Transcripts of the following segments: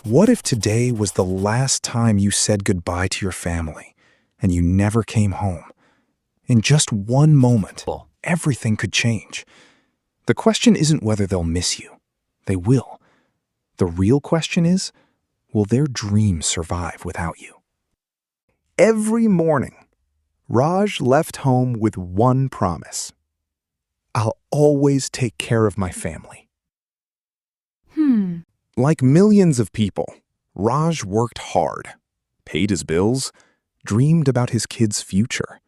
What if today was the last time you said goodbye to your family and you never came home? In just one moment, everything could change. The question isn't whether they'll miss you. They will. The real question is, will their dreams survive without you? Every morning, Raj left home with one promise. I'll always take care of my family. Like millions of people, Raj worked hard, paid his bills, dreamed about his kids' future,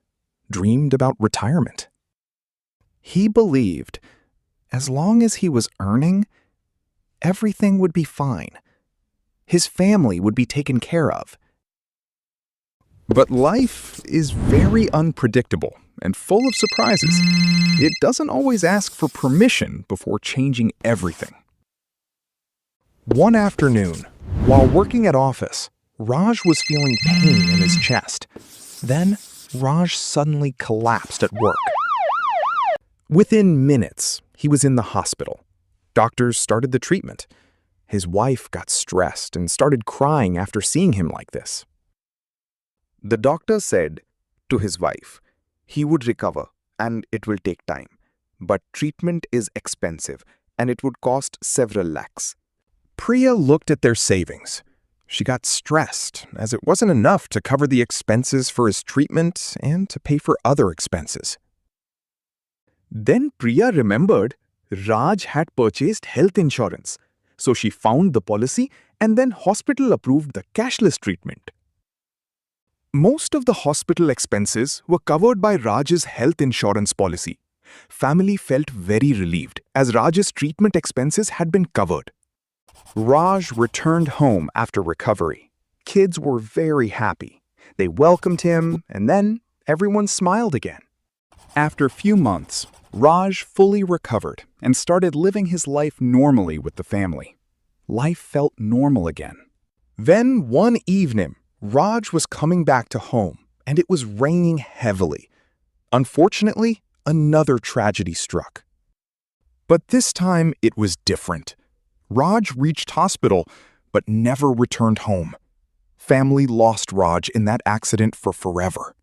dreamed about retirement. He believed, as long as he was earning, everything would be fine. His family would be taken care of. But life is very unpredictable and full of surprises. It doesn't always ask for permission before changing everything. One afternoon, while working at office, Raj was feeling pain in his chest. Then, Raj suddenly collapsed at work. Within minutes, he was in the hospital. Doctors started the treatment. His wife got stressed and started crying after seeing him like this. The doctor said to his wife, he would recover and it will take time. But treatment is expensive and it would cost several lakhs. Priya looked at their savings. She got stressed as it wasn't enough to cover the expenses for his treatment and to pay for other expenses. Then Priya remembered Raj had purchased health insurance. So she found the policy and then hospital approved the cashless treatment. Most of the hospital expenses were covered by Raj's health insurance policy. Family felt very relieved as Raj's treatment expenses had been covered. Raj returned home after recovery. Kids were very happy. They welcomed him, and then everyone smiled again. After a few months, Raj fully recovered and started living his life normally with the family. Life felt normal again. Then one evening, Raj was coming back to home, and it was raining heavily. Unfortunately, another tragedy struck. But this time it was different. Raj reached hospital, but never returned home. Family lost Raj in that accident for forever.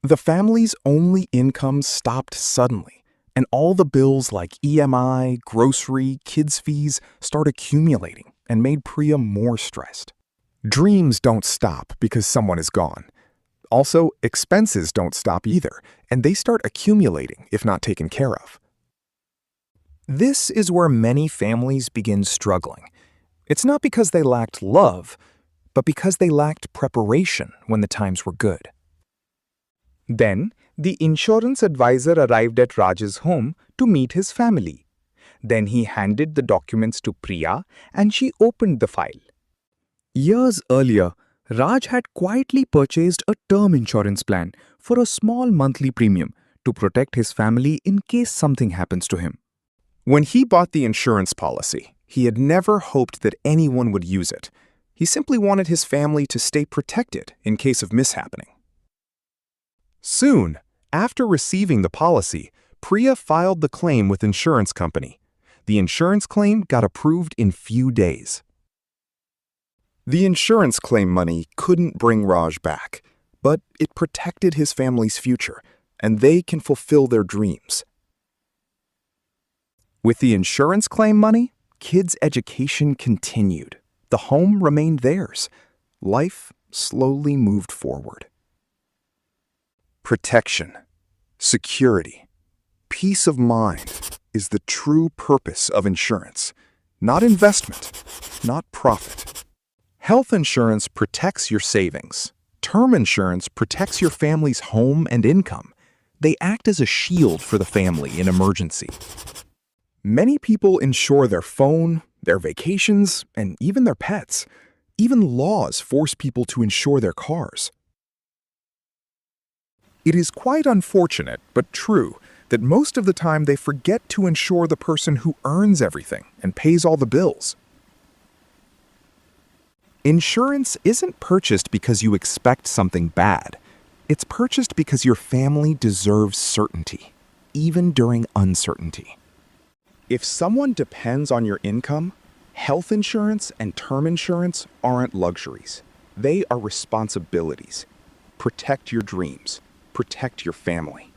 The family's only income stopped suddenly, and all the bills like EMI, grocery, kids' fees start accumulating and made Priya more stressed. Dreams don't stop because someone is gone. Also, expenses don't stop either, and they start accumulating if not taken care of. This is where many families begin struggling. It's not because they lacked love, but because they lacked preparation when the times were good. Then, the insurance advisor arrived at Raj's home to meet his family. Then he handed the documents to Priya and she opened the file. Years earlier, Raj had quietly purchased a term insurance plan for a small monthly premium to protect his family in case something happens to him. When he bought the insurance policy, he had never hoped that anyone would use it. He simply wanted his family to stay protected in case of mishappening. Soon, after receiving the policy, Priya filed the claim with insurance company. The insurance claim got approved in few days. The insurance claim money couldn't bring Raj back, but it protected his family's future, and they can fulfill their dreams. With the insurance claim money, kids' education continued. The home remained theirs. Life slowly moved forward. Protection, security, peace of mind is the true purpose of insurance, not investment, not profit. Health insurance protects your savings. Term insurance protects your family's home and income. They act as a shield for the family in emergency. Many people insure their phone, their vacations, and even their pets. Even laws force people to insure their cars. It is quite unfortunate, but true, that most of the time they forget to insure the person who earns everything and pays all the bills. Insurance isn't purchased because you expect something bad. It's purchased because your family deserves certainty, even during uncertainty. If someone depends on your income, Health insurance and term insurance aren't luxuries. They are responsibilities. Protect your dreams. Protect your family.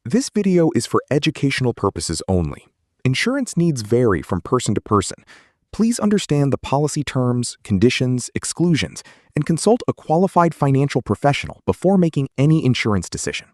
This video is for educational purposes only. Insurance needs vary from person to person. Please understand the policy terms, conditions, exclusions, and consult a qualified financial professional before making any insurance decision.